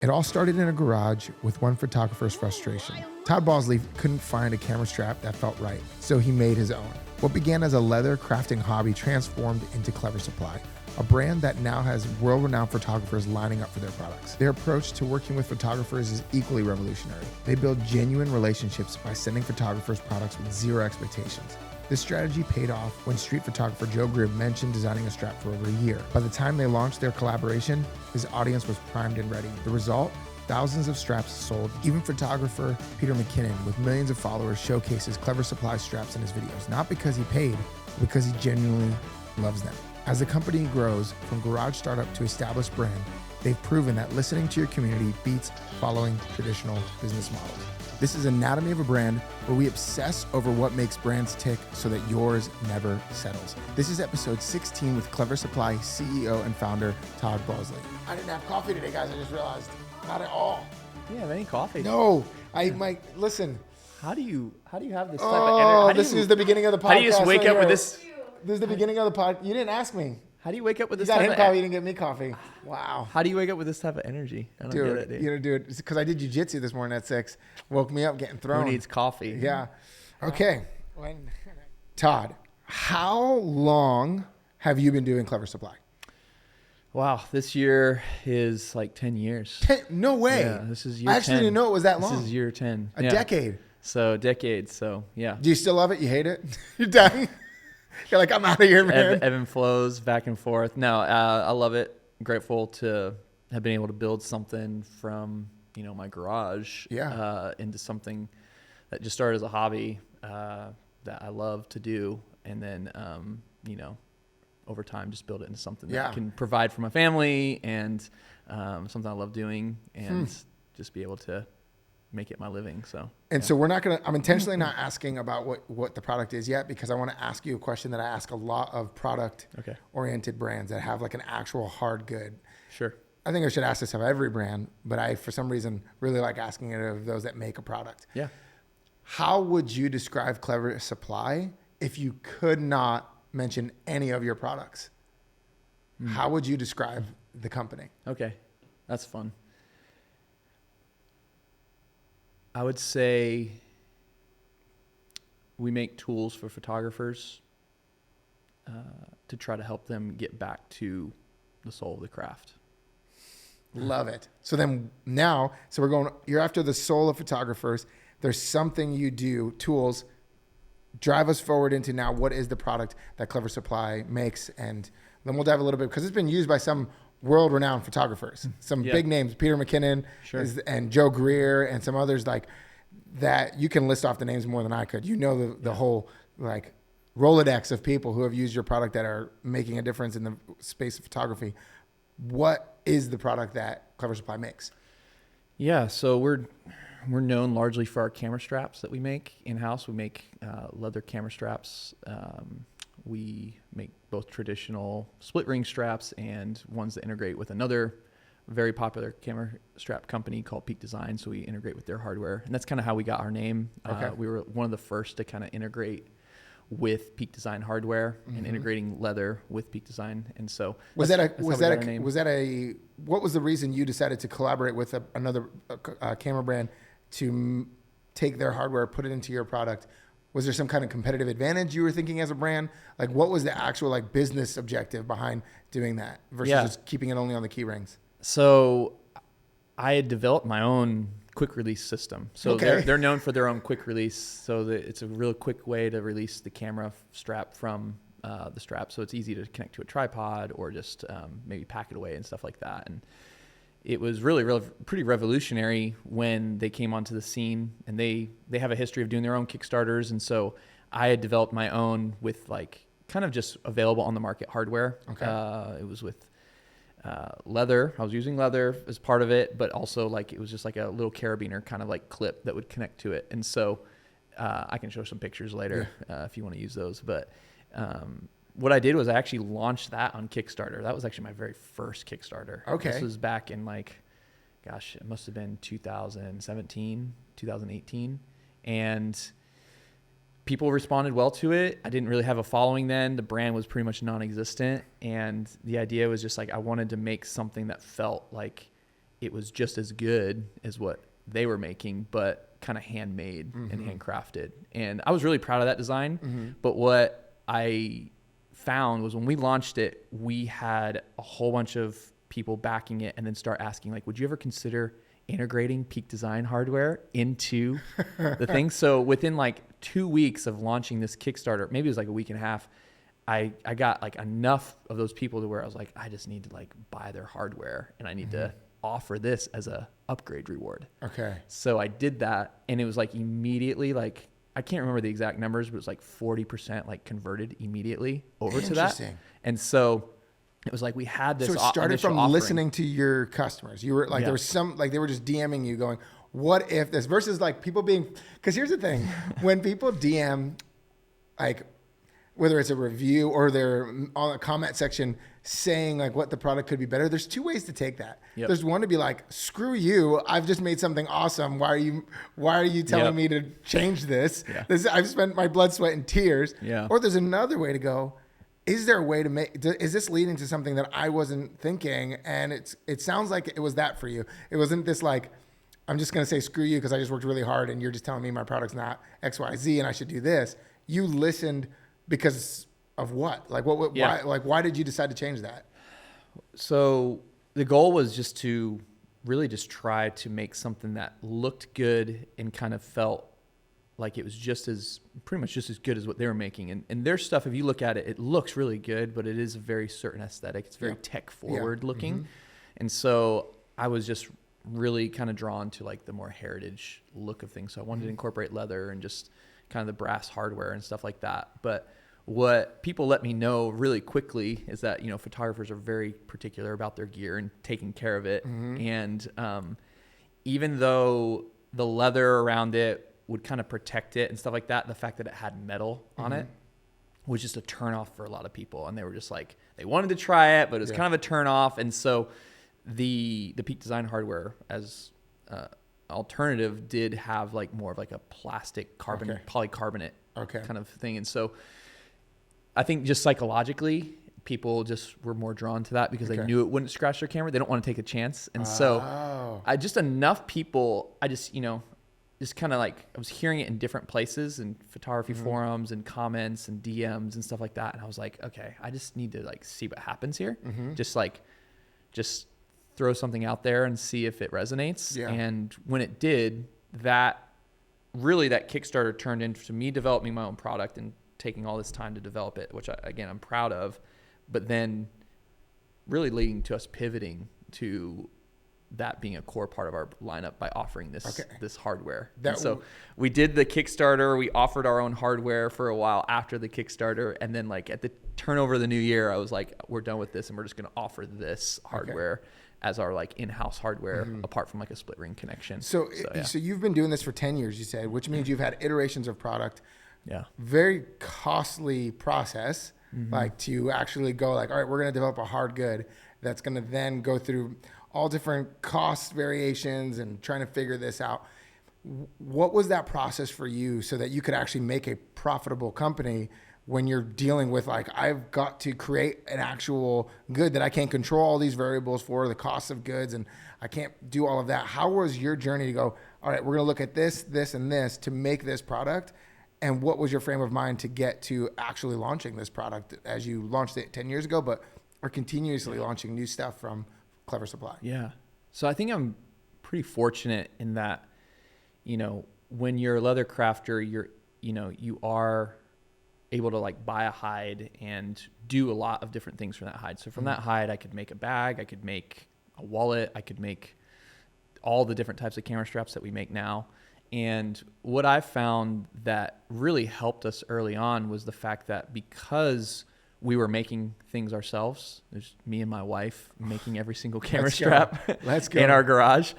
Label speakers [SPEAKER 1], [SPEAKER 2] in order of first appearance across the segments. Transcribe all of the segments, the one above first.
[SPEAKER 1] It all started in a garage with one photographer's frustration. Todd Balsley couldn't find a camera strap that felt right, so he made his own. What began as a leather crafting hobby transformed into Clever Supply, a brand that now has world-renowned photographers lining up for their products. Their approach to working with photographers is equally revolutionary. They build genuine relationships by sending photographers products with zero expectations. This strategy paid off when street photographer Joe Greer mentioned designing a strap for over a year. By the time they launched their collaboration, his audience was primed and ready. The result? Thousands of straps sold. Even photographer Peter McKinnon, with millions of followers, showcases Clever Supply straps in his videos, not because he paid, but because he genuinely loves them. As the company grows from garage startup to established brand, they've proven that listening to your community beats following traditional business models. This is Anatomy of a Brand, where we obsess over what makes brands tick so that yours never settles. This is episode 16 with Clever Supply CEO and founder Todd Balsley. I didn't have coffee today, guys. I just realized. Not at all.
[SPEAKER 2] You have any coffee?
[SPEAKER 1] No. I might listen.
[SPEAKER 2] How do you have this type of energy?
[SPEAKER 1] This is the beginning of the podcast.
[SPEAKER 2] How do you just wake up with this?
[SPEAKER 1] This is the beginning of the pod. You didn't ask me.
[SPEAKER 2] How do you wake up with this
[SPEAKER 1] You got
[SPEAKER 2] type
[SPEAKER 1] him
[SPEAKER 2] of
[SPEAKER 1] coffee, you didn't get me coffee. Wow.
[SPEAKER 2] How do you wake up with this type of energy? I don't get it, dude.
[SPEAKER 1] You know, dude, it's because I did jiu-jitsu this morning at 6. Woke me up getting thrown.
[SPEAKER 2] Who needs coffee?
[SPEAKER 1] Yeah. Okay. Todd, how long have you been doing Clever Supply?
[SPEAKER 2] Wow, this year is like 10 years.
[SPEAKER 1] No way.
[SPEAKER 2] Yeah, this is year 10.
[SPEAKER 1] I actually didn't know it was that long.
[SPEAKER 2] This is year 10.
[SPEAKER 1] A decade.
[SPEAKER 2] So decade. So yeah.
[SPEAKER 1] Do you still love it? You hate it? You're dying? You're like, I'm out of here, man.
[SPEAKER 2] Ebb and flows back and forth. No, I love it. Grateful to have been able to build something from, my garage into something that just started as a hobby that I love to do. And then, over time, just build it into something that I can provide for my family and something I love doing and just be able to make it my living. So
[SPEAKER 1] so I'm intentionally not asking about what the product is yet, because I want to ask you a question that I ask a lot of product oriented brands that have like an actual hard good.
[SPEAKER 2] Sure.
[SPEAKER 1] I think I should ask this of every brand, but I, for some reason, really like asking it of those that make a product.
[SPEAKER 2] Yeah.
[SPEAKER 1] How would you describe Clever Supply if you could not mention any of your products? How would you describe the company?
[SPEAKER 2] Okay. That's fun. I would say we make tools for photographers to try to help them get back to the soul of the craft.
[SPEAKER 1] Love it. So then you're after the soul of photographers. There's something you do, tools, drive us forward into now what is the product that Clever Supply makes, and then we'll dive a little bit, because it's been used by some world-renowned photographers, some big names, Peter McKinnon and Joe Greer and some others like that. You can list off the names more than I could. The whole like Rolodex of people who have used your product that are making a difference in the space of photography. What is the product that Clever Supply makes?
[SPEAKER 2] Yeah, so we're known largely for our camera straps that we make in-house. We make leather camera straps. We make both traditional split ring straps and ones that integrate with another very popular camera strap company called Peak Design. So we integrate with their hardware, and that's kind of how we got our name.
[SPEAKER 1] Okay.
[SPEAKER 2] We were one of the first to kind of integrate with Peak Design hardware and integrating leather with Peak Design. And so what was
[SPEAKER 1] the reason you decided to collaborate with another camera brand to take their hardware, put it into your product? Was there some kind of competitive advantage you were thinking as a brand? Like, what was the actual business objective behind doing that versus just keeping it only on the key rings?
[SPEAKER 2] So I had developed my own quick release system. So they're known for their own quick release. So that it's a real quick way to release the camera strap from the strap. So it's easy to connect to a tripod or just maybe pack it away and stuff like that. And it was really pretty revolutionary when they came onto the scene, and they have a history of doing their own Kickstarters. And so I had developed my own with kind of just available on the market hardware. Okay. It was with leather. I was using leather as part of it, but also it was just like a little carabiner kind of clip that would connect to it. And so I can show some pictures later if you want to use those. But what I did was I actually launched that on Kickstarter. That was actually my very first Kickstarter.
[SPEAKER 1] Okay.
[SPEAKER 2] This was back in it must have been 2017, 2018. And people responded well to it. I didn't really have a following then. The brand was pretty much non-existent. And the idea was just I wanted to make something that felt like it was just as good as what they were making, but kind of handmade and handcrafted. And I was really proud of that design. But what I found was when we launched it, we had a whole bunch of people backing it and then start asking, like, would you ever consider integrating Peak Design hardware into the thing? So within like 2 weeks of launching this Kickstarter, maybe it was like a week and a half, I got like enough of those people to where I was like, I just need to like buy their hardware and I need to offer this as a upgrade reward.
[SPEAKER 1] Okay.
[SPEAKER 2] So I did that, and it was like immediately, like, I can't remember the exact numbers, but it was like 40% like converted immediately over to that. And so it was like we had this.
[SPEAKER 1] So it started from
[SPEAKER 2] offering.
[SPEAKER 1] Listening to your customers. You were like, there was some, like they were just DMing you going, what if this, versus like people being, because here's the thing, when people DM, like whether it's a review or they're on a comment section saying like what the product could be better, there's two ways to take that. There's one to be like, screw you, I've just made something awesome. Why are you telling me to change this? I've spent my blood, sweat, and tears. Or there's another way to go, is there a way to make, is this leading to something that I wasn't thinking? And it sounds like it was that for you. It wasn't this like, I'm just going to say screw you because I just worked really hard and you're just telling me my product's not X, Y, Z and I should do this. You listened because of what? Like why did you decide to change that?
[SPEAKER 2] So the goal was just to really just try to make something that looked good and kind of felt like it was pretty much just as good as what they were making. And their stuff, if you look at it, it looks really good, but it is a very certain aesthetic. It's very tech forward looking. And so I was just really kind of drawn to like the more heritage look of things. So I wanted to incorporate leather and just kind of the brass hardware and stuff like that. But what people let me know really quickly is that, photographers are very particular about their gear and taking care of it. And even though the leather around it would kind of protect it and stuff like that, the fact that it had metal on it was just a turn off for a lot of people. And they were just like, they wanted to try it, but it was kind of a turn off. And so the Peak Design hardware as alternative did have like more of like a plastic polycarbonate kind of thing. And so I think just psychologically, people just were more drawn to that because they knew it wouldn't scratch their camera. They don't want to take a chance. And so enough people, just kind of like, I was hearing it in different places and photography forums and comments and DMs and stuff like that. And I was like, okay, I just need to like see what happens here. Just throw something out there and see if it resonates. And when it did, that Kickstarter turned into me developing my own product and taking all this time to develop it, which I'm proud of, but then really leading to us pivoting to that being a core part of our lineup by offering this hardware. So we did the Kickstarter, we offered our own hardware for a while after the Kickstarter. And then like at the turnover of the new year, I was like, we're done with this and we're just going to offer this hardware as our like in-house hardware apart from like a split ring connection. So you've been doing this for 10 years, you said, which means you've had iterations of product. Very costly process, like to actually go like, all right, we're going to develop a hard good that's going to then go through all different cost variations and trying to figure this out. What was that process for you so that you could actually make a profitable company when you're dealing with like, I've got to create an actual good that I can't control all these variables for, the cost of goods, and I can't do all of that. How was your journey to go, all right, we're going to look at this, this, and this to make this product? And what was your frame of mind to get to actually launching this product as you launched it 10 years ago, but are continuously launching new stuff from Clever Supply? So I think I'm pretty fortunate in that, when you're a leather crafter, you are able to like buy a hide and do a lot of different things from that hide. So from that hide, I could make a bag, I could make a wallet, I could make all the different types of camera straps that we make now. And what I found that really helped us early on was the fact that because we were making things ourselves, there's me and my wife making every single camera strap in our garage,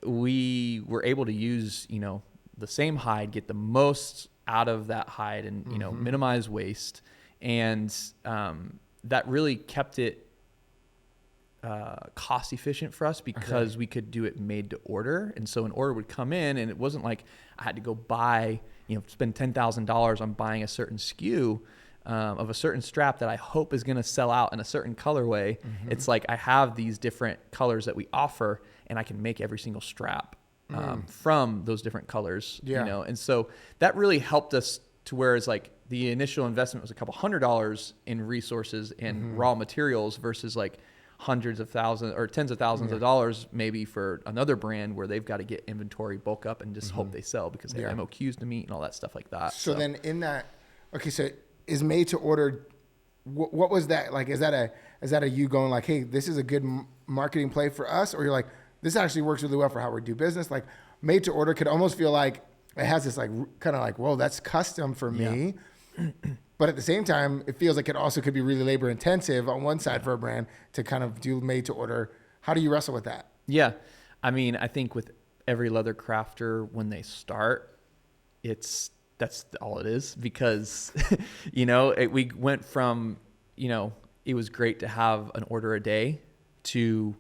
[SPEAKER 2] we were able to use, the same hide, get the most out of that hide and, minimize waste. And that really kept it cost efficient for us because we could do it made to order. And so an order would come in and it wasn't like I had to go buy, spend $10,000 on buying a certain SKU. of a certain strap that I hope is going to sell out in a certain colorway. It's like I have these different colors that we offer, and I can make every single strap from those different colors. You know, and so that really helped us to where it's like the initial investment was a couple $100s in resources and raw materials versus like hundreds of thousands or tens of thousands of dollars maybe for another brand where they've got to get inventory bulk up and just hope they sell because they have MOQs to meet and all that stuff like that.
[SPEAKER 1] So then in that, okay, so is made to order, what was that like? Is that a you going like, hey, this is a good marketing play for us, or you're like, this actually works really well for how we do business? Like made to order could almost feel like it has this like kind of like, whoa, that's custom for me. But at the same time, it feels like it also could be really labor intensive on one side for a brand to kind of do made to order. How do you wrestle with that?
[SPEAKER 2] Yeah. I mean, I think with every leather crafter, when they start, that's all it is, because, you know, we went from, you know, it was great to have an order a day to,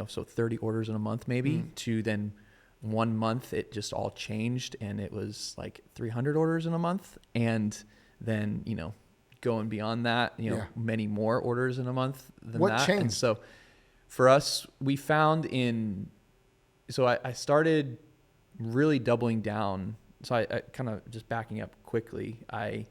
[SPEAKER 2] so 30 orders in a month maybe, to then 1 month it just all changed and it was like 300 orders in a month, and then, you know, going beyond that, you know, many more orders in a month than
[SPEAKER 1] what
[SPEAKER 2] that.
[SPEAKER 1] changed?
[SPEAKER 2] And so for us, we found I started really doubling down. So I kind of just backing up quickly. I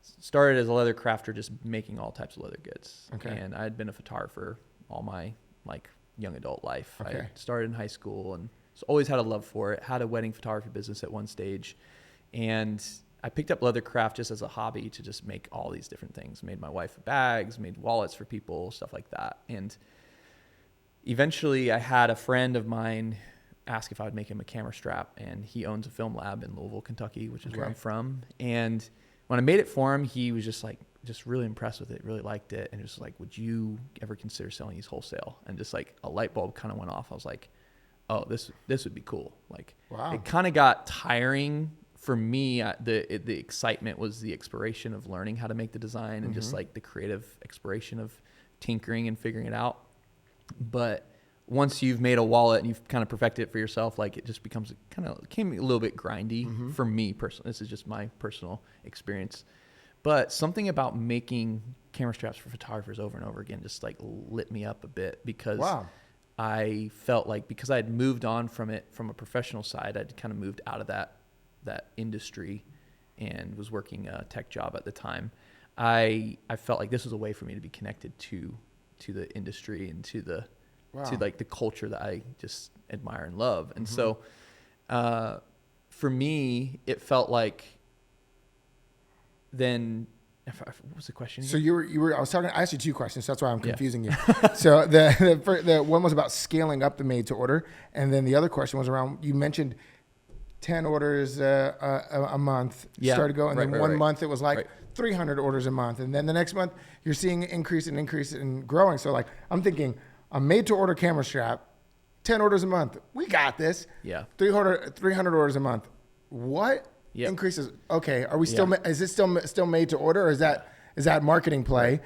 [SPEAKER 2] started as a leather crafter, just making all types of leather goods.
[SPEAKER 1] Okay.
[SPEAKER 2] And I had been a photographer all my like young adult life.
[SPEAKER 1] Okay.
[SPEAKER 2] I started in high school and always had a love for it. Had a wedding photography business at one stage, and I picked up leather craft just as a hobby to just make all these different things. Made my wife bags, made wallets for people, stuff like that. And eventually I had a friend of mine ask if I would make him a camera strap, and he owns a film lab in Louisville, Kentucky, which is where I'm from. And when I made it for him, he was just like, just really impressed with it, really liked it. And just like, would you ever consider selling these wholesale? And just like a light bulb kind of went off. I was like, oh, this would be cool. Like,
[SPEAKER 1] wow.
[SPEAKER 2] It kind of got tiring for me. The excitement was the exploration of learning how to make the design and just like the creative exploration of tinkering and figuring it out. But once you've made a wallet and you've kind of perfected it for yourself, like it just becomes became a little bit grindy for me personally. This is just my personal experience. But something about making camera straps for photographers over and over again just like lit me up a bit, because I felt like, because I had moved on from it from a professional side, I'd kind of moved out of that industry and was working a tech job at the time. I felt like this was a way for me to be connected to the industry and to the like the culture that I just admire and love. And so for me, it felt like then, what was the question again?
[SPEAKER 1] So I asked you two questions, so that's why I'm confusing you. So the one was about scaling up the made to order, and then the other question was around, you mentioned 10 orders a month started going, and then one month it was like 300 orders a month, and then the next month you're seeing an increase and growing. So like I'm thinking, a made to order camera strap, 10 orders a month, we got this. 300 orders a month. What increases? Okay, are we still? Is it still made to order, or is that marketing play? Right.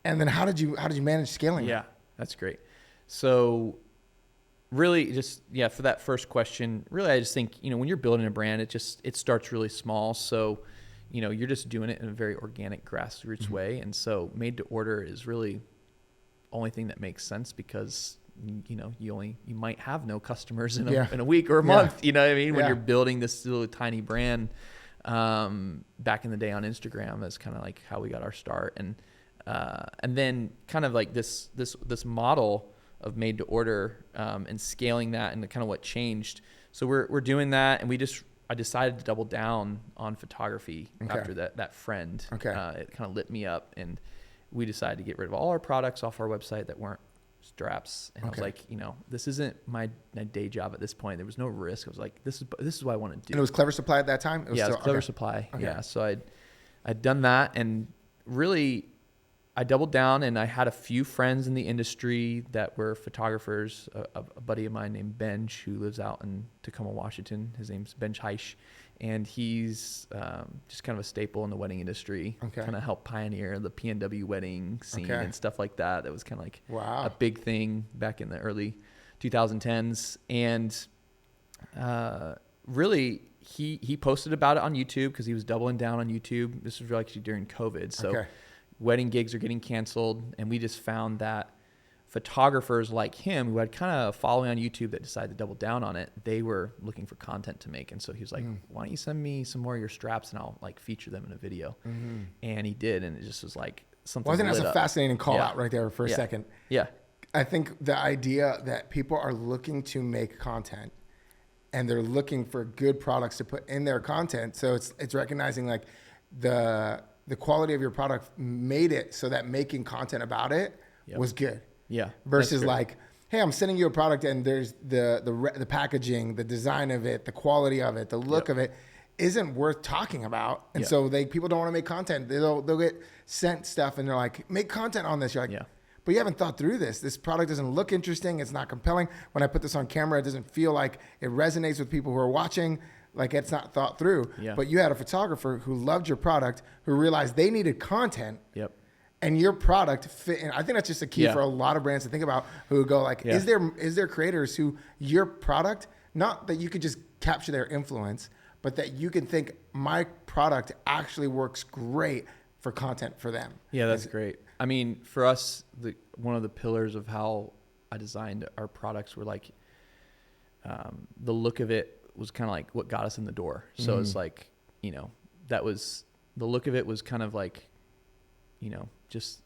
[SPEAKER 1] And then how did you manage scaling?
[SPEAKER 2] Yeah, that's great. So really, just for that first question, really I just think, when you're building a brand, it starts really small. So you're just doing it in a very organic, grassroots way, and so made to order is really only thing that makes sense, because you might have no customers in a week or a month. You know what I mean? When you're building this little tiny brand, back in the day on Instagram, that's kind of like how we got our start. And then kind of like this model of made to order, and scaling that, and kind of what changed. So we're doing that, and I decided to double down on photography after that friend. It kind of lit me up, and we decided to get rid of all our products off our website that weren't straps. And I was like, this isn't my day job at this point. There was no risk. I was like, this is what I want to do.
[SPEAKER 1] And it was Clever Supply at that time?
[SPEAKER 2] It was Clever Supply. Okay. Yeah. So I'd done that, and really I doubled down, and I had a few friends in the industry that were photographers. A buddy of mine named Benj, who lives out in Tacoma, Washington. His name's Benj Heisch. And he's just kind of a staple in the wedding industry. Kind of helped pioneer the PNW wedding scene and stuff like that. That was kind of like a big thing back in the early 2010s. And really, he posted about it on YouTube because he was doubling down on YouTube. This was actually during COVID. So wedding gigs are getting canceled. And we just found that photographers like him who had kind of a following on YouTube that decided to double down on it, they were looking for content to make. And so he was like, why don't you send me some more of your straps and I'll like feature them in a video. And he did. And it just was like something.
[SPEAKER 1] Well, I think that's a fascinating call out right there for a second.
[SPEAKER 2] Yeah.
[SPEAKER 1] I think the idea that people are looking to make content and they're looking for good products to put in their content. So it's recognizing like the quality of your product made it so that making content about it was good.
[SPEAKER 2] Yeah.
[SPEAKER 1] Versus like, hey, I'm sending you a product and there's the packaging, the design of it, the quality of it, the look of it isn't worth talking about. And so people don't want to make content. They'll get sent stuff and they're like, make content on this. You're like, but you haven't thought through this. This product doesn't look interesting. It's not compelling. When I put this on camera, it doesn't feel like it resonates with people who are watching. Like it's not thought through. But you had a photographer who loved your product, who realized they needed content. And your product fit. And I think that's just a key for a lot of brands to think about, who go like, is there creators who your product, not that you could just capture their influence, but that you can think my product actually works great for content for them.
[SPEAKER 2] Yeah, that's great. I mean, for us, one of the pillars of how I designed our products were like, the look of it was kind of like what got us in the door. So it's like, that was, the look of it was kind of like, just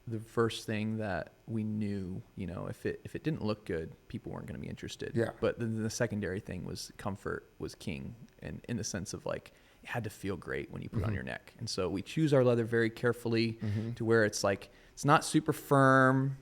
[SPEAKER 2] the first thing that we knew, if it didn't look good, people weren't going to be interested. But then the secondary thing was comfort was king, and in the sense of like, it had to feel great when you put it on your neck. And so we choose our leather very carefully to where it's like, it's not super firm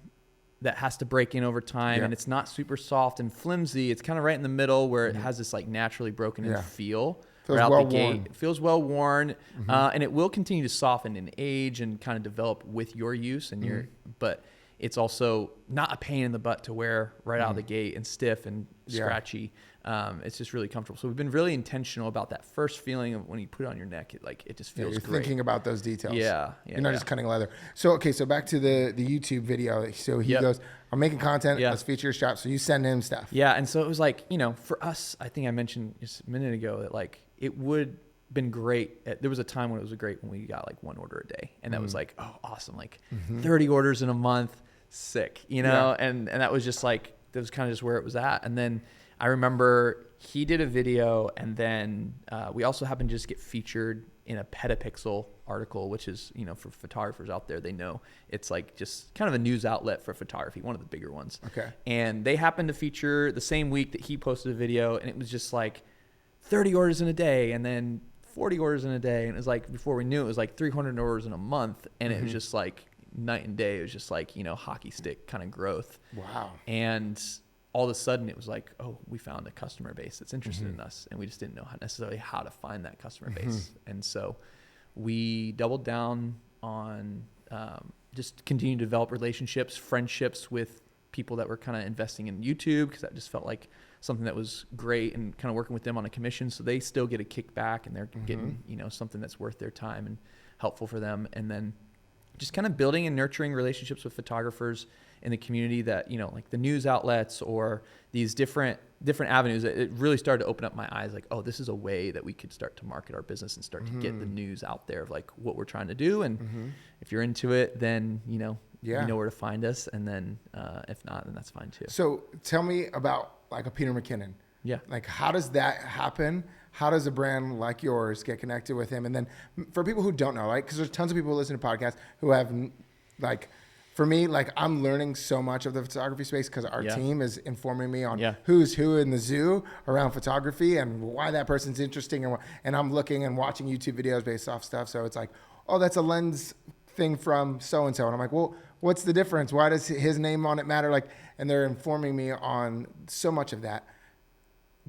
[SPEAKER 2] that has to break in over time. And it's not super soft and flimsy. It's kind of right in the middle where it has this like naturally broken in feel. Feels right out the gate. It feels well worn, and it will continue to soften in age and kind of develop with your use and your. But it's also not a pain in the butt to wear right out of the gate and stiff and scratchy. It's just really comfortable. So we've been really intentional about that first feeling of when you put it on your neck. It just feels
[SPEAKER 1] you're
[SPEAKER 2] great.
[SPEAKER 1] Thinking about those details.
[SPEAKER 2] You're
[SPEAKER 1] not just cutting leather. So so back to the YouTube video. So he goes, I'm making content. Let's feature your strap. So you send him stuff.
[SPEAKER 2] Yeah, and so it was like, for us, I think I mentioned just a minute ago that like it would been great. There was a time when it was great when we got like one order a day, and that was like, oh, awesome, like 30 orders in a month, sick, and that was just like, that was kind of just where it was at. And then I remember he did a video, and then we also happened to just get featured in a Petapixel article, which is, for photographers out there, they know it's like just kind of a news outlet for photography, one of the bigger ones. And they happened to feature the same week that he posted a video, and it was just like 30 orders in a day, and then 40 orders in a day. And it was like, before we knew it was like 300 orders in a month. And it was just like night and day. It was just like, hockey stick kind of growth.
[SPEAKER 1] Wow.
[SPEAKER 2] And all of a sudden it was like, oh, we found a customer base that's interested in us. And we just didn't know necessarily how to find that customer base. And so we doubled down on just continue to develop relationships, friendships with people that were kind of investing in YouTube, because that just felt like something that was great, and kind of working with them on a commission. So they still get a kickback, and they're getting, something that's worth their time and helpful for them. And then just kind of building and nurturing relationships with photographers in the community that, like the news outlets or these different avenues. It really started to open up my eyes, like, oh, this is a way that we could start to market our business and start to get the news out there of like what we're trying to do. And if you're into it, then, you know where to find us. And then if not, then that's fine too.
[SPEAKER 1] So tell me about like a Peter McKinnon. Like, how does that happen? How does a brand like yours get connected with him? And then for people who don't know, like, because there's tons of people who listen to podcasts who have, like, for me, like, I'm learning so much of the photography space because our team is informing me on who's who in the zoo around photography and why that person's interesting. And I'm looking and watching YouTube videos based off stuff. So it's like, oh, that's a lens thing from so-and-so. And I'm like, well, what's the difference? Why does his name on it matter? Like, and they're informing me on so much of that.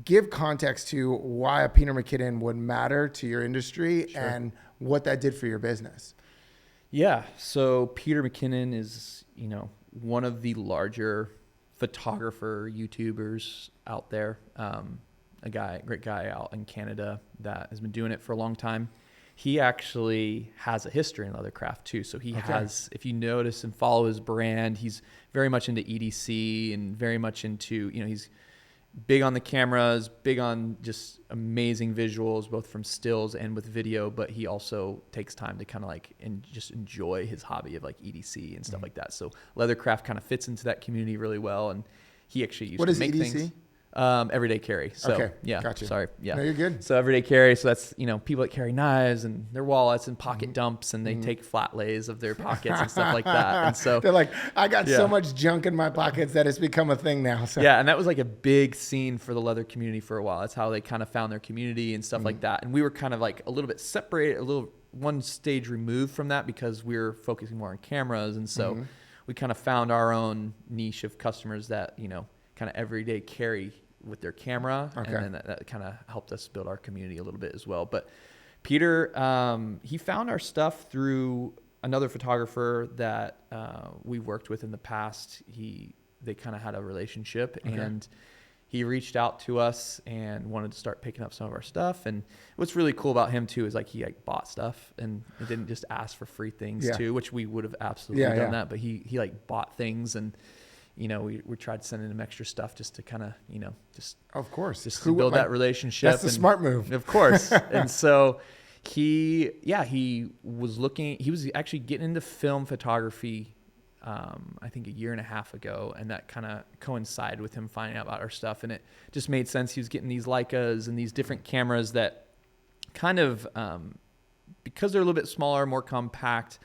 [SPEAKER 1] Give context to why a Peter McKinnon would matter to your industry and what that did for your business.
[SPEAKER 2] Yeah. So Peter McKinnon is, one of the larger photographer YouTubers out there. A great guy out in Canada that has been doing it for a long time. He actually has a history in leathercraft too. So he has, if you notice and follow his brand, he's very much into EDC and very much into, he's big on the cameras, big on just amazing visuals, both from stills and with video. But he also takes time to kind of like and just enjoy his hobby of like EDC and stuff like that. So leathercraft kind of fits into that community really well. And he actually used to make EDC? Things. Everyday carry. So,
[SPEAKER 1] okay.
[SPEAKER 2] Yeah.
[SPEAKER 1] Gotcha.
[SPEAKER 2] Sorry. Yeah.
[SPEAKER 1] No, you're good.
[SPEAKER 2] So everyday carry. So that's, people that carry knives and their wallets and pocket dumps, and they take flat lays of their pockets and stuff like that. And so
[SPEAKER 1] they're like, I got so much junk in my pockets that it's become a thing now. So.
[SPEAKER 2] Yeah. And that was like a big scene for the leather community for a while. That's how they kind of found their community and stuff like that. And we were kind of like a little bit separated, one stage removed from that because we were focusing more on cameras. And so we kind of found our own niche of customers that, kind of everyday carry with their camera. Okay. And then that kind of helped us build our community a little bit as well. But Peter, he found our stuff through another photographer that we worked with in the past. They kind of had a relationship, and he reached out to us and wanted to start picking up some of our stuff. And what's really cool about him too is like he like bought stuff and he didn't just ask for free things too, which we would have absolutely done that. But he like bought things, and we tried sending him extra stuff just to kind of, just
[SPEAKER 1] of course,
[SPEAKER 2] just to build that relationship.
[SPEAKER 1] That's the smart move,
[SPEAKER 2] of course. And so he was actually getting into film photography, I think a year and a half ago, and that kind of coincided with him finding out about our stuff, and it just made sense. He was getting these Leicas and these different cameras that kind of, because they're a little bit smaller, more compact,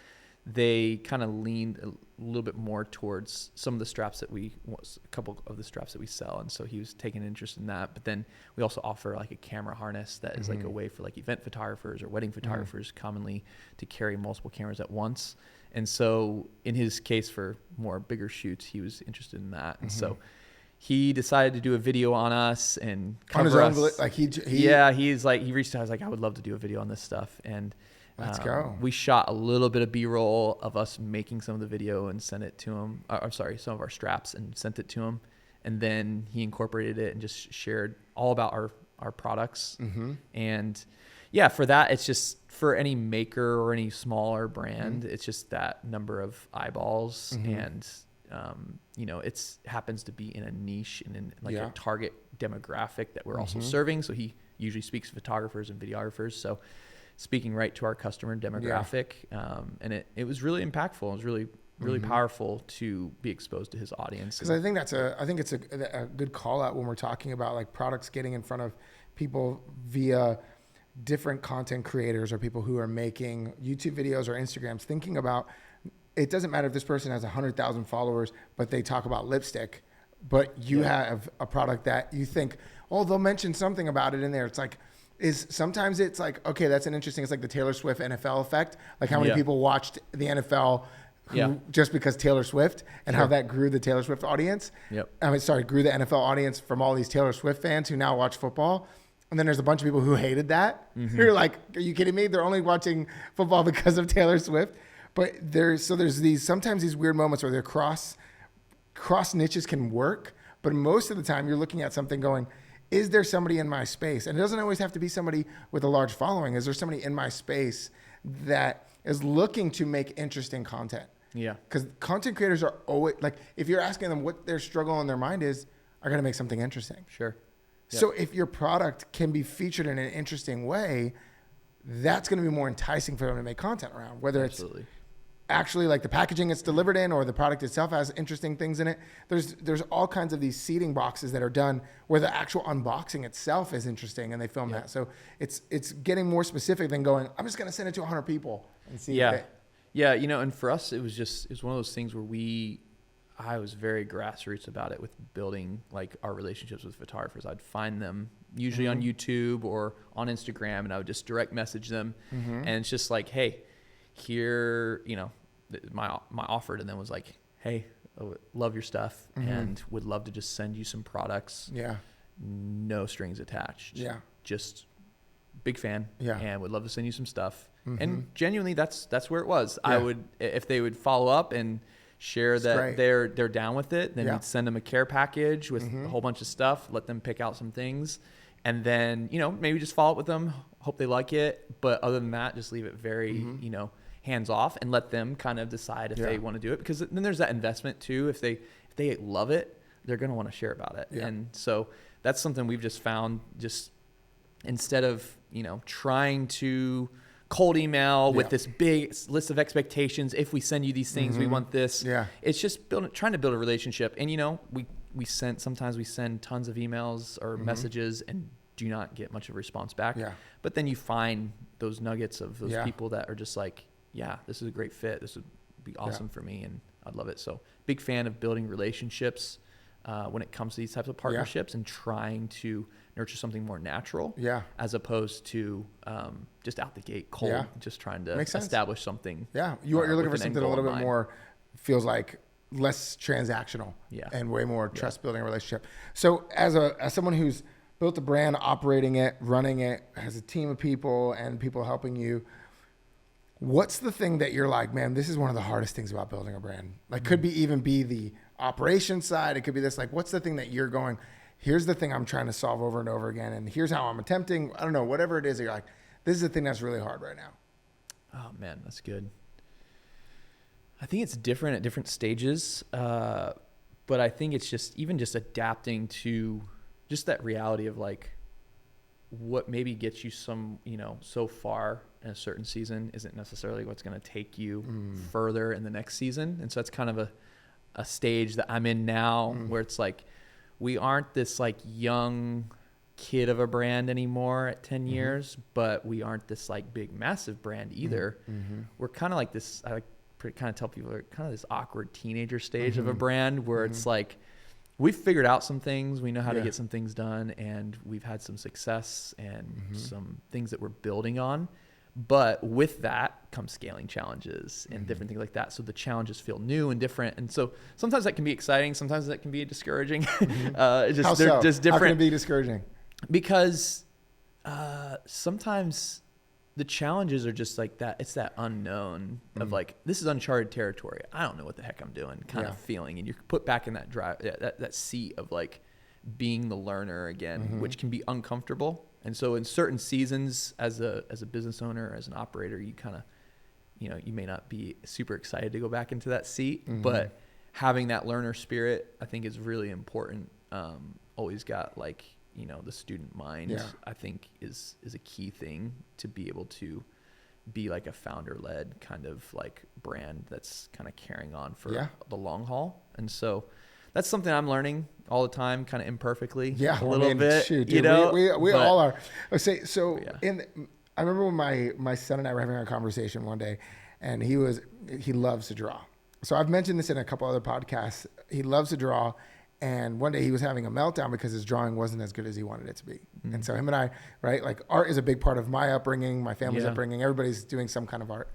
[SPEAKER 2] they kind of leaned a little bit more towards some of the straps a couple of the straps that we sell. And so he was taking an interest in that. But then we also offer like a camera harness that is like a way for like event photographers or wedding photographers commonly to carry multiple cameras at once. And so in his case, for more bigger shoots, he was interested in that. And so he decided to do a video on us and cover
[SPEAKER 1] on his
[SPEAKER 2] us.
[SPEAKER 1] Own, like he
[SPEAKER 2] reached out. I was like, I would love to do a video on this stuff. And
[SPEAKER 1] let's go.
[SPEAKER 2] We shot a little bit of B-roll of us making some of the video and sent it to him. Some of our straps, and sent it to him. And then he incorporated it and just shared all about our products. And yeah, for that, it's just for any maker or any smaller brand, it's just that number of eyeballs. And, it's happens to be in a niche and in like a target demographic that we're also serving. So he usually speaks to photographers and videographers. So speaking right to our customer demographic. And it was really impactful. It was really powerful to be exposed to his audience.
[SPEAKER 1] Because I think it's a good call out when we're talking about like products getting in front of people via different content creators or people who are making YouTube videos or Instagrams, thinking about, it doesn't matter if this person has 100,000 followers, but they talk about lipstick, but you have a product that you think, oh, they'll mention something about it in there. It's like, sometimes it's like, okay, that's it's like the Taylor Swift NFL effect. Like how many people watched the NFL just because Taylor Swift, and how that grew the Taylor Swift audience. Grew the NFL audience from all these Taylor Swift fans who now watch football. And then there's a bunch of people who hated that. You're like, are you kidding me? They're only watching football because of Taylor Swift. But there's sometimes these weird moments where they're cross niches can work. But most of the time you're looking at something going, is there somebody in my space? And it doesn't always have to be somebody with a large following. Is there somebody in my space that is looking to make interesting content?
[SPEAKER 2] Yeah.
[SPEAKER 1] Because content creators are always, like, if you're asking them what their struggle in their mind is, I got to make something interesting.
[SPEAKER 2] Sure. Yep.
[SPEAKER 1] So if your product can be featured in an interesting way, that's going to be more enticing for them to make content around, whether it's actually like the packaging it's delivered in or the product itself has interesting things in it. There's all kinds of these seating boxes that are done where the actual unboxing itself is interesting, and they film that. So it's getting more specific than going, I'm just going to send it to 100 people and see.
[SPEAKER 2] And for us, it was one of those things where I was very grassroots about it with building like our relationships with photographers. I'd find them usually on YouTube or on Instagram, and I would just direct message them. And it's just like, hey, here, my offer to them was like, hey, love your stuff and would love to just send you some products. Yeah. No strings attached. Yeah. Just big fan. Yeah. And would love to send you some stuff. And genuinely, that's where it was. Yeah. I would, if they would follow up and share that they're down with it, then we'd send them a care package with a whole bunch of stuff, let them pick out some things, and then, maybe just follow up with them, hope they like it. But other than that, just leave it very, hands off and let them kind of decide if they want to do it. Because then there's that investment too. If they love it, they're going to want to share about it.
[SPEAKER 1] Yeah.
[SPEAKER 2] And so that's something we've just found, just instead of, trying to cold email with this big list of expectations. If we send you these things, we want this.
[SPEAKER 1] Yeah.
[SPEAKER 2] It's just trying to build a relationship. And, sometimes we send tons of emails or messages and do not get much of a response back.
[SPEAKER 1] Yeah.
[SPEAKER 2] But then you find those nuggets of those people that are just like, yeah, this is a great fit. This would be awesome for me, and I'd love it. So big fan of building relationships when it comes to these types of partnerships and trying to nurture something more natural as opposed to just out the gate cold, just trying to establish something.
[SPEAKER 1] Yeah, you're looking for something a little bit more, feels like less transactional and way more trust building a relationship. So as someone who's built a brand, operating it, running it, has a team of people and people helping you, what's the thing that you're like, man, this is one of the hardest things about building a brand? Like, could be the operation side. It could be this, like, what's the thing that you're going, here's the thing I'm trying to solve over and over again. And here's how I'm attempting, I don't know, whatever it is. You're like, this is the thing that's really hard right now.
[SPEAKER 2] Oh man, that's good. I think it's different at different stages. But I think it's just adapting to just that reality of like what maybe gets you some, so far in a certain season isn't necessarily what's going to take you further in the next season. And so that's kind of a stage that I'm in now where it's like, we aren't this like young kid of a brand anymore at 10 years, but we aren't this like big, massive brand either. We're kind of like this, I kind of tell people, we're kind of this awkward teenager stage of a brand where it's like, we've figured out some things, we know how to get some things done, and we've had some success and some things that we're building on. But with that comes scaling challenges and different things like that. So the challenges feel new and different. And so sometimes that can be exciting. Sometimes that can be discouraging.
[SPEAKER 1] How so?
[SPEAKER 2] Just different.
[SPEAKER 1] How can it be discouraging?
[SPEAKER 2] Because sometimes the challenges are just like that. It's that unknown of like, this is uncharted territory. I don't know what the heck I'm doing kind of feeling. And you're put back in that drive, that seat of like being the learner again, which can be uncomfortable. And so in certain seasons as a business owner, as an operator, you kind of, you may not be super excited to go back into that seat, but having that learner spirit, I think is really important. Always got like, the student mind, I think is a key thing to be able to be like a founder-led kind of like brand that's kind of carrying on for the long haul. And so that's something I'm learning all the time, kind of imperfully, a little bit.
[SPEAKER 1] Shoot, dude, we all are. I remember when my son and I were having a conversation one day, and he loves to draw. So I've mentioned this in a couple other podcasts. He loves to draw, and one day he was having a meltdown because his drawing wasn't as good as he wanted it to be. And so him and I, right, like art is a big part of my upbringing, my family's upbringing. Everybody's doing some kind of art.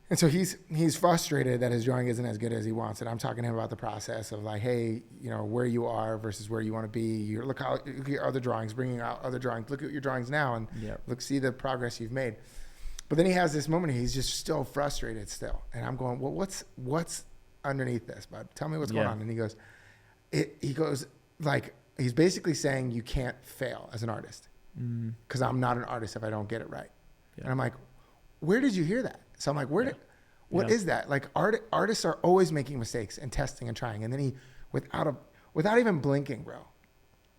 [SPEAKER 1] And so he's frustrated that his drawing isn't as good as he wants. And I'm talking to him about the process of like, hey, where you are versus where you want to be. Look at your other drawings, bringing out other drawings. Look at your drawings now and see the progress you've made. But then he has this moment, he's just still frustrated still. And I'm going, well, what's underneath this, bud? Tell me what's going on. And he goes like, he's basically saying you can't fail as an artist because I'm not an artist if I don't get it right. And I'm like, where did you hear that? So I'm like, what is that? Like artists are always making mistakes and testing and trying. And then he, without even blinking, bro,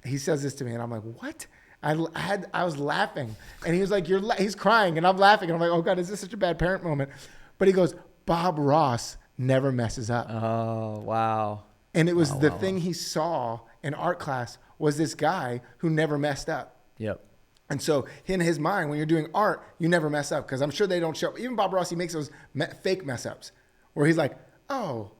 [SPEAKER 1] he says this to me and I'm like, what? I was laughing and he was like, he's crying and I'm laughing. And I'm like, oh God, is this such a bad parent moment? But he goes, Bob Ross never messes up.
[SPEAKER 2] Oh, wow.
[SPEAKER 1] And it was the thing he saw in art class was this guy who never messed up.
[SPEAKER 2] Yep.
[SPEAKER 1] And so in his mind, when you're doing art, you never mess up because I'm sure they don't show. Even Bob Ross, he makes those fake mess ups where he's like, oh,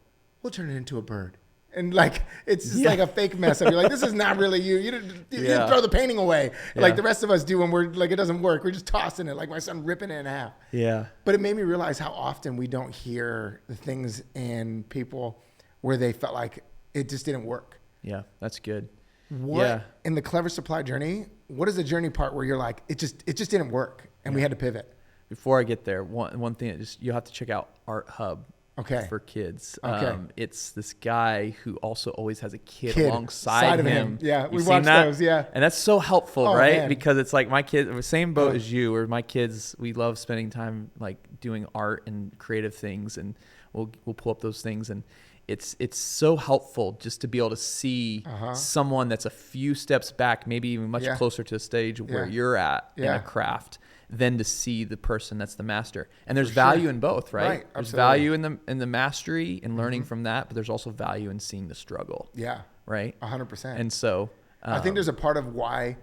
[SPEAKER 1] we'll turn it into a bird. And like, it's just like a fake mess up. You're like, this is not really you. You didn't throw the painting away like the rest of us do when we're like, it doesn't work. We're just tossing it like my son ripping it in half. Yeah. But it made me realize how often we don't hear the things in people where they felt like it just didn't work.
[SPEAKER 2] Yeah, that's good.
[SPEAKER 1] In the Clever Supply journey, what is the journey part where you're like, it just didn't work and we had to pivot?
[SPEAKER 2] Before I get there, one thing you have to check out Art Hub. For kids. It's this guy who also always has a kid alongside him.
[SPEAKER 1] Yeah, we watched those. Yeah,
[SPEAKER 2] and that's so helpful, right? Man. Because it's like my kids, same boat as you. Where my kids, we love spending time like doing art and creative things, and we'll pull up those things. And it's so helpful just to be able to see someone that's a few steps back, maybe even much closer to the stage where you're at in a craft, than to see the person that's the master. And there's value in both, right? There's value in the mastery and learning from that, but there's also value in seeing the struggle.
[SPEAKER 1] Yeah.
[SPEAKER 2] Right.
[SPEAKER 1] 100%.
[SPEAKER 2] And so
[SPEAKER 1] I think there's a part of why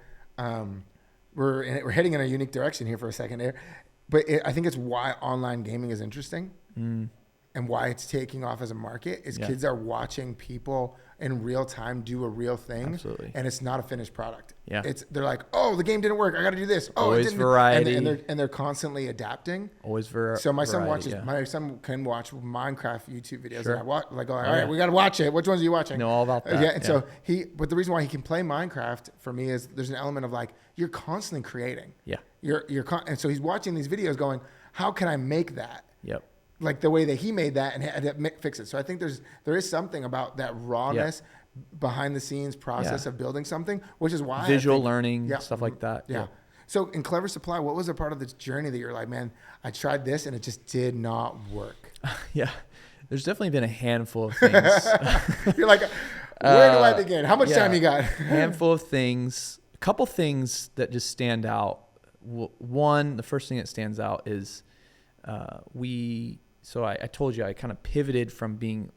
[SPEAKER 1] we're heading in a unique direction here for a second there, but I think it's why online gaming is interesting. And why it's taking off as a market is kids are watching people in real time do a real thing. Absolutely. And it's not a finished product. Yeah. They're like, oh, the game didn't work. I got to do this. Oh,
[SPEAKER 2] always
[SPEAKER 1] it didn't.
[SPEAKER 2] Variety.
[SPEAKER 1] And they're constantly adapting.
[SPEAKER 2] Always
[SPEAKER 1] So my son can watch Minecraft YouTube videos. And I watch, like, all right, we got to watch it. Which ones are you watching?
[SPEAKER 2] Know all about that.
[SPEAKER 1] Yeah. And so but the reason why he can play Minecraft for me is there's an element of like, you're constantly creating. Yeah. And so he's watching these videos going, how can I make that? Yep. Like the way that he made that and had to fix it. So I think there is something about that rawness behind the scenes process of building something, which is why
[SPEAKER 2] visual learning, stuff like that.
[SPEAKER 1] Yeah. So in Clever Supply, what was a part of this journey that you're like, man, I tried this and it just did not work?
[SPEAKER 2] There's definitely been a handful of things.
[SPEAKER 1] You're like, where do I begin? How much time you got?
[SPEAKER 2] Handful of things. A couple things that just stand out. One, the first thing that stands out is So I told you I kind of pivoted from being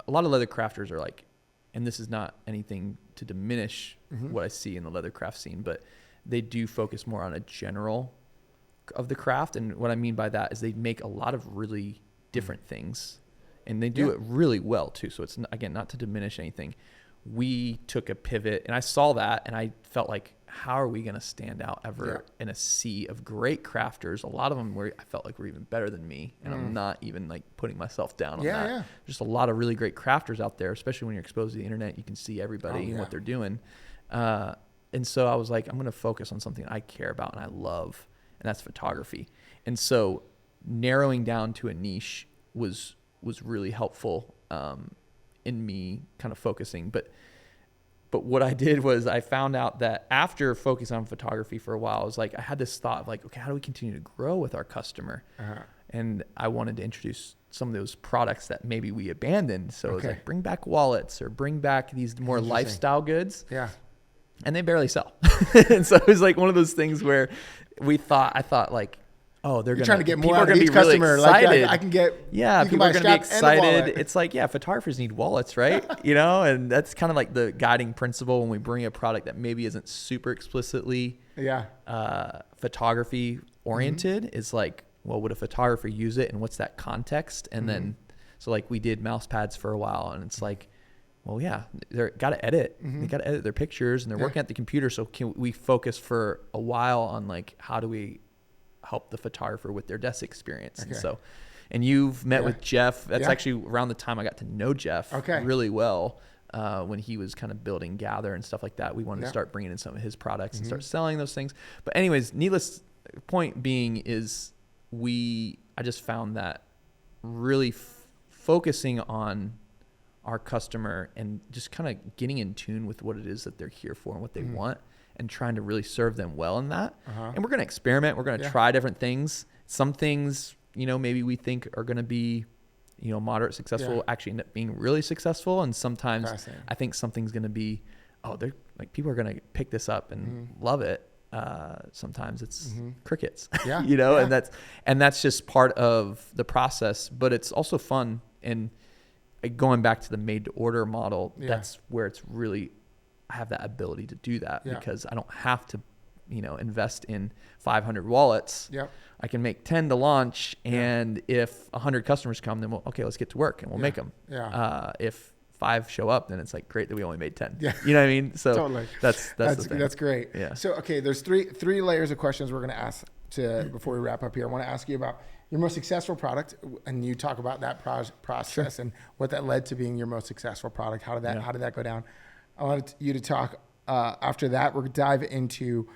[SPEAKER 2] a lot of leather crafters are like, and this is not anything to diminish what I see in the leather craft scene, but they do focus more on a general of the craft. And what I mean by that is they make a lot of really different things and they do it really well too. So it's, again, not to diminish anything. We took a pivot and I saw that and I felt like, how are we going to stand out ever in a sea of great crafters? A lot of them I felt like were even better than me. And I'm not even like putting myself down on that. Yeah. Just a lot of really great crafters out there, especially when you're exposed to the internet, you can see everybody and what they're doing. And so I was like, I'm going to focus on something I care about and I love, and that's photography. And so narrowing down to a niche was really helpful in me kind of focusing. But what I did was I found out that after focusing on photography for a while, I was like, I had this thought of like, okay, how do we continue to grow with our customer? And I wanted to introduce some of those products that maybe we abandoned. So it was like, bring back wallets or bring back these more lifestyle goods. Yeah. And they barely sell. And so it was like one of those things where I thought like, oh, they're trying to get more out of each customer. Like I can get, people are going to be excited. It's like, photographers need wallets, right? And that's kind of like the guiding principle when we bring a product that maybe isn't super explicitly photography oriented. Is like, well, would a photographer use it and what's that context? And then, so like we did mouse pads for a while and it's like, well, they're got to edit. They got to edit their pictures and they're working at the computer. So can we focus for a while on like, how do we help the photographer with their desk experience? And so, and you've met with Jeff. That's actually around the time I got to know Jeff really well. When he was kind of building Gather and stuff like that, we wanted to start bringing in some of his products and start selling those things. But anyways, needless point being is I just found that really focusing on our customer and just kind of getting in tune with what it is that they're here for and what they want, and trying to really serve them well in that. And we're going to experiment. We're going to try different things. Some things, maybe we think are going to be, moderate successful, actually end up being really successful. And sometimes I think something's going to be, they're like, people are going to pick this up and love it. Sometimes it's crickets, and that's just part of the process, but it's also fun. And going back to the made to order model, that's where it's really, I have that ability to do that because I don't have to, invest in 500 wallets. I can make 10 to launch. And if 100 customers come, then let's get to work and we'll make them. If 5 show up, then it's like, great that we only made 10. You know what I mean? So totally. That's the thing. That's great. Yeah. So, okay. There's three layers of questions we're going to ask before we wrap up here. I want to ask you about your most successful product, and you talk about that process and what that led to being your most successful product. How did that go down? I wanted you to talk after that. We're going to dive into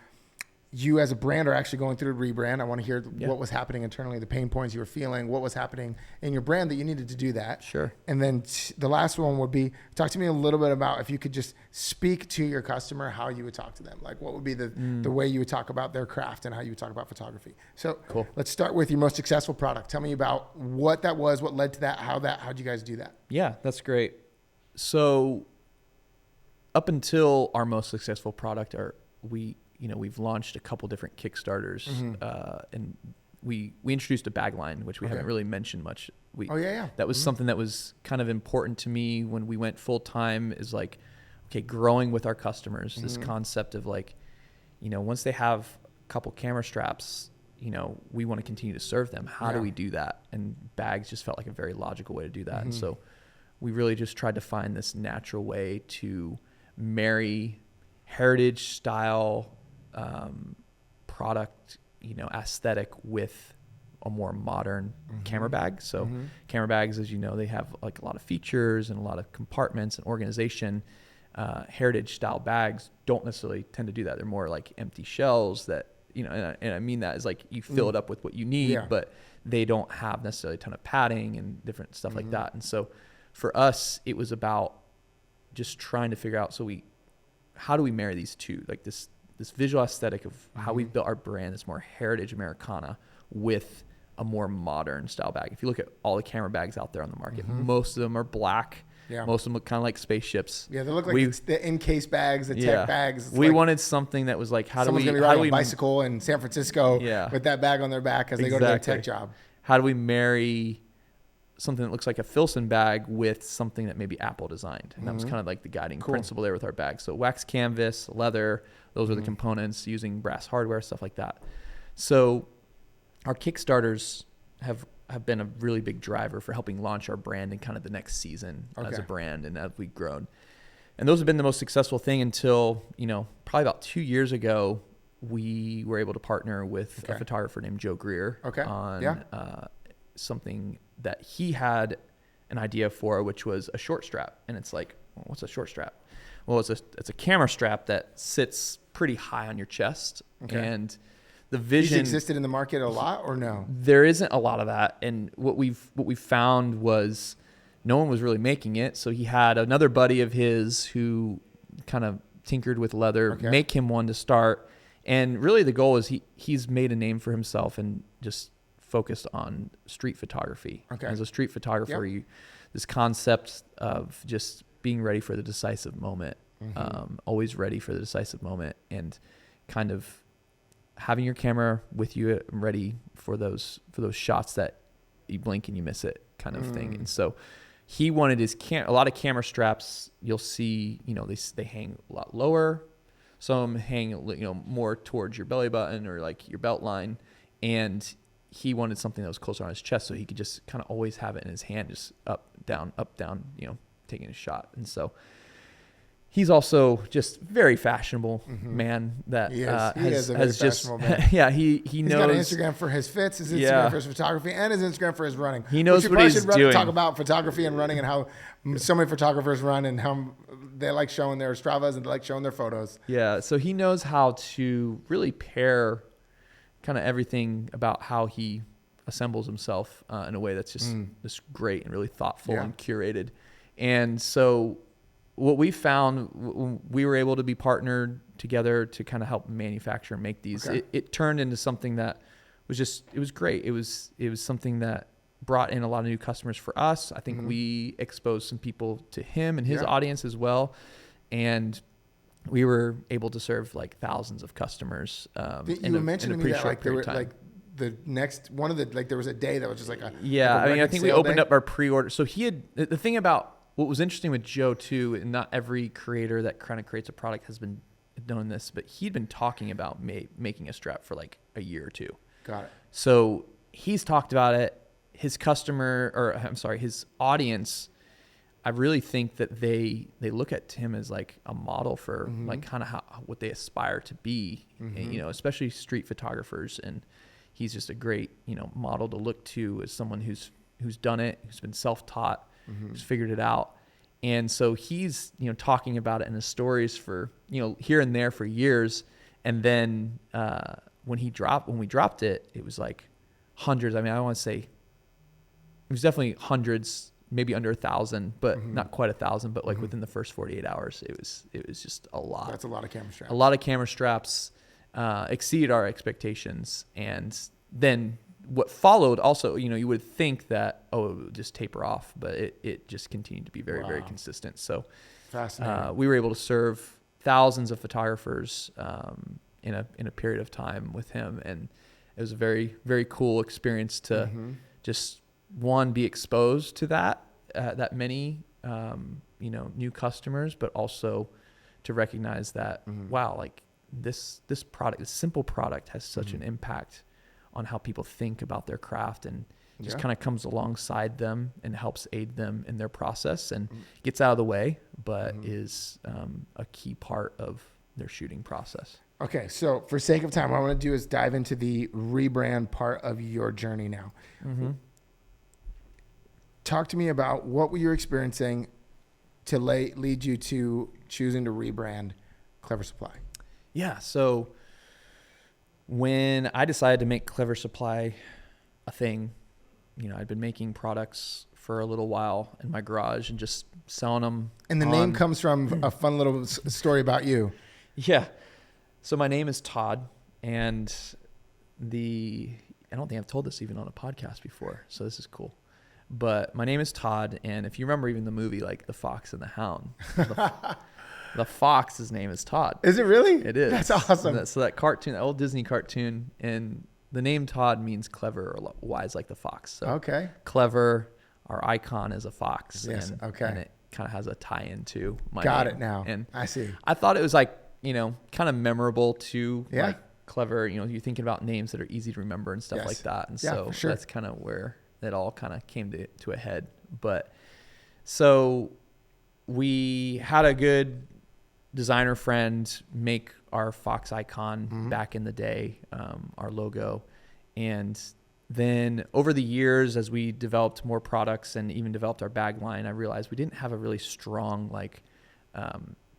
[SPEAKER 1] you as a brand are actually going through a rebrand. I want to hear what was happening internally, the pain points you were feeling, what was happening in your brand that you needed to do that.
[SPEAKER 2] Sure.
[SPEAKER 1] And then the last one would be, talk to me a little bit about if you could just speak to your customer, how you would talk to them. Like what would be the way you would talk about their craft and how you would talk about photography. So
[SPEAKER 2] cool. Let's
[SPEAKER 1] start with your most successful product. Tell me about what that was, what led to that, how'd you guys do that?
[SPEAKER 2] Yeah, that's great. So up until our most successful product, we've launched a couple different Kickstarters, and we introduced a bag line, which we haven't really mentioned much. That was something that was kind of important to me when we went full time, is like, okay, growing with our customers, this concept of like, once they have a couple camera straps, we want to continue to serve them. How do we do that? And bags just felt like a very logical way to do that. And so we really just tried to find this natural way to marry heritage style product, aesthetic with a more modern camera bag. So camera bags, as you know, they have like a lot of features and a lot of compartments and organization. Heritage style bags don't necessarily tend to do that. They're more like empty shells that, and I mean that is like you fill it up with what you need, but they don't have necessarily a ton of padding and different stuff like that. And so for us, it was about just trying to figure out, how do we marry these two? Like this visual aesthetic of how we've built our brand, this more heritage Americana, with a more modern style bag. If you look at all the camera bags out there on the market, most of them are black. Yeah. Most of them look kind of like spaceships. Yeah,
[SPEAKER 1] they look like the in-case bags, the tech bags.
[SPEAKER 2] We wanted something that was like,
[SPEAKER 1] someone's going to be riding a bicycle in San Francisco with that bag on their back as they go to their tech job.
[SPEAKER 2] How do we marry something that looks like a Filson bag with something that maybe Apple designed? And that was kind of like the guiding principle there with our bags. So wax canvas, leather, those are the components, using brass hardware, stuff like that. So our Kickstarters have been a really big driver for helping launch our brand in kind of the next season as a brand and as we've grown. And those have been the most successful thing until, probably about 2 years ago, we were able to partner with a photographer named Joe Greer on something that he had an idea for, which was a short strap. And it's like, well, what's a short strap? Well, it's a camera strap that sits pretty high on your chest. And the vision...
[SPEAKER 1] These existed in the market a lot or no?
[SPEAKER 2] There isn't a lot of that. And what we found was no one was really making it. So he had another buddy of his who kind of tinkered with leather, make him one to start. And really the goal is he's made a name for himself and just focused on street photography. As a street photographer, this concept of just being ready for the decisive moment, always ready for the decisive moment, and kind of having your camera with you ready for those shots that you blink and you miss it kind of thing. And so he wanted a lot of camera straps, you'll see, they hang a lot lower. Some hang, more towards your belly button or like your belt line. And he wanted something that was closer on his chest so he could just kind of always have it in his hand, just up, down, taking a shot. And so he's also just very fashionable man that
[SPEAKER 1] he is a very fashionable man.
[SPEAKER 2] He knows.
[SPEAKER 1] He's got an Instagram for his fits, his Instagram for his photography, and his Instagram for his running.
[SPEAKER 2] He knows what he's doing.
[SPEAKER 1] Talk about photography and running and how so many photographers run and how they like showing their Stravas and they like showing their photos.
[SPEAKER 2] Yeah, so he knows how to really pair kind of everything about how he assembles himself in a way that's just great and really thoughtful and curated. And so what we found, we were able to be partnered together to kind of help manufacture and make these. It turned into something that was it was great. It was something that brought in a lot of new customers for us. I think we exposed some people to him and his audience as well. And we were able to serve like thousands of customers in a pretty short period of time.
[SPEAKER 1] Like the next one of the, like there was a day that was just like
[SPEAKER 2] I think we opened up our pre-order. So he had, the thing about what was interesting with Joe too, and not every creator that kind of creates a product has been doing this, but he'd been talking about making a strap for like a year or two.
[SPEAKER 1] Got it.
[SPEAKER 2] So he's talked about it. His his audience, I really think that they look at him as like a model for like kind of what they aspire to be, and, especially street photographers. And he's just a great, model to look to as someone who's done it, who's been self-taught, who's figured it out. And so he's, talking about it in his stories for, here and there for years. And then when we dropped it, it was like hundreds. I mean, I want to say it was definitely hundreds, maybe under 1,000, but not quite 1,000, but like within the first 48 hours, it was just a lot.
[SPEAKER 1] That's a lot of camera straps.
[SPEAKER 2] A lot of camera straps exceeded our expectations. And then what followed also, you would think that, it would just taper off, but it just continued to be very, very consistent. So
[SPEAKER 1] fascinating.
[SPEAKER 2] We were able to serve thousands of photographers in a period of time with him. And it was a very, very cool experience to just, one, be exposed to that many, new customers, but also to recognize that, wow, like this product, this simple product has such an impact on how people think about their craft, and just kind of comes alongside them and helps aid them in their process, and gets out of the way, but is a key part of their shooting process.
[SPEAKER 1] Okay, so for sake of time, what I want to do is dive into the rebrand part of your journey now. Talk to me about what were you experiencing to lead you to choosing to rebrand Clever Supply?
[SPEAKER 2] Yeah, so when I decided to make Clever Supply a thing, I'd been making products for a little while in my garage and just selling them.
[SPEAKER 1] And the name comes from a fun little story about you.
[SPEAKER 2] Yeah. So my name is Todd, and I don't think I've told this even on a podcast before, so this is cool. But my name is Todd, and if you remember even the movie, like The Fox and the Hound, the fox's name is Todd.
[SPEAKER 1] Is it really?
[SPEAKER 2] It is.
[SPEAKER 1] That's awesome.
[SPEAKER 2] So that cartoon, that old Disney cartoon, and the name Todd means clever or wise, like the fox. So
[SPEAKER 1] okay.
[SPEAKER 2] Clever, our icon is a fox.
[SPEAKER 1] Yes.
[SPEAKER 2] And,
[SPEAKER 1] okay.
[SPEAKER 2] And it kind of has a tie-in to my
[SPEAKER 1] Got
[SPEAKER 2] name.
[SPEAKER 1] it now.
[SPEAKER 2] And
[SPEAKER 1] I see.
[SPEAKER 2] I thought it was like, kind of memorable to like clever. You're thinking about names that are easy to remember and stuff like that. And so that's kind of where it all kind of came to a head. But so we had a good designer friend make our fox icon back in the day, our logo. And then over the years, as we developed more products and even developed our bag line, I realized we didn't have a really strong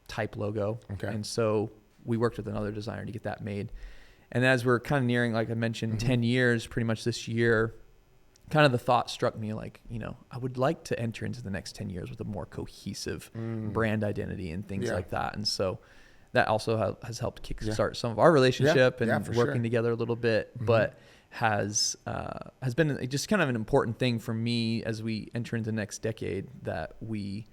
[SPEAKER 2] type logo. Okay. And so we worked with another designer to get that made. And as we're kind of nearing, like I mentioned, 10 years, pretty much this year, kind of the thought struck me I would like to enter into the next 10 years with a more cohesive brand identity and things like that. And so that also has helped kickstart some of our relationship and working together a little bit, but has been just kind of an important thing for me as we enter into the next decade, that we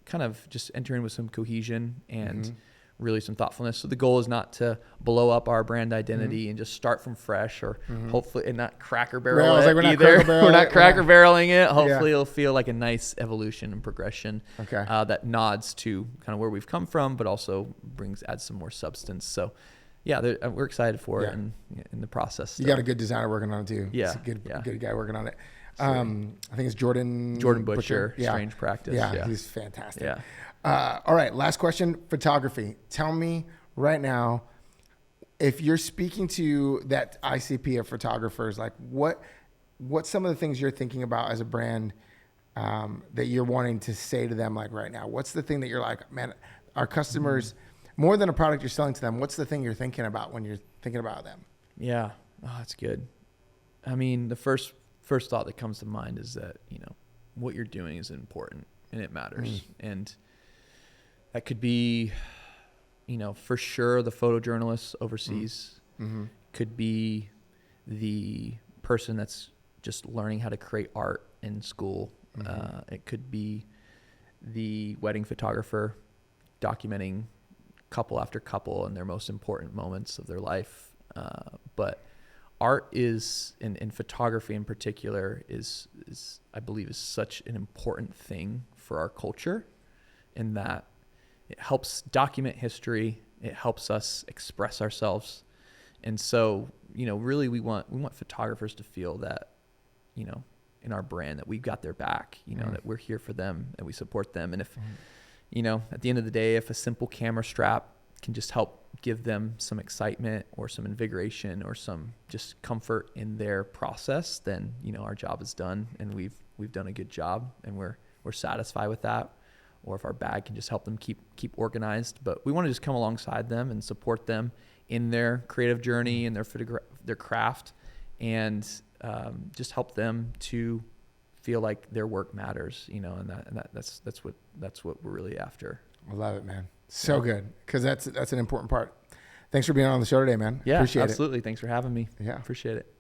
[SPEAKER 2] kind of just enter in with some cohesion and really some thoughtfulness. So the goal is not to blow up our brand identity and just start from fresh, or hopefully, and not cracker barrel it either. We're not cracker barreling it. Hopefully it'll feel like a nice evolution and progression that nods to kind of where we've come from, but also adds some more substance. So we're excited for it and in the process.
[SPEAKER 1] You got a good designer working on it too.
[SPEAKER 2] Yeah.
[SPEAKER 1] It's a good guy working on it. I think it's Jordan
[SPEAKER 2] Butcher. Strange Practice.
[SPEAKER 1] Yeah, he's fantastic.
[SPEAKER 2] Yeah.
[SPEAKER 1] All right, last question, photography. Tell me right now, if you're speaking to that ICP of photographers, like what's some of the things you're thinking about as a brand that you're wanting to say to them, like right now? What's the thing that you're like, man, our customers, more than a product you're selling to them, what's the thing you're thinking about when you're thinking about them?
[SPEAKER 2] Yeah. Oh, that's good. I mean, the first thought that comes to mind is that, what you're doing is important and it matters. And that could be, for sure the photojournalist overseas, could be the person that's just learning how to create art in school. It could be the wedding photographer documenting couple after couple and their most important moments of their life. But art is, and photography in particular, is I believe is such an important thing for our culture, in that it helps document history. It helps us express ourselves. And so, really we want photographers to feel that, in our brand, that we've got their back, that we're here for them and we support them. And if, at the end of the day, if a simple camera strap can just help give them some excitement or some invigoration or some just comfort in their process, then, our job is done and we've done a good job and we're satisfied with that. or if our bag can just help them keep organized. But we want to just come alongside them and support them in their creative journey and their craft, and just help them to feel like their work matters, and that's what we're really after.
[SPEAKER 1] I love it, man. So good, because that's an important part. Thanks for being on the show today, man.
[SPEAKER 2] Yeah,
[SPEAKER 1] appreciate
[SPEAKER 2] absolutely. Thanks for having me.
[SPEAKER 1] Yeah,
[SPEAKER 2] appreciate it.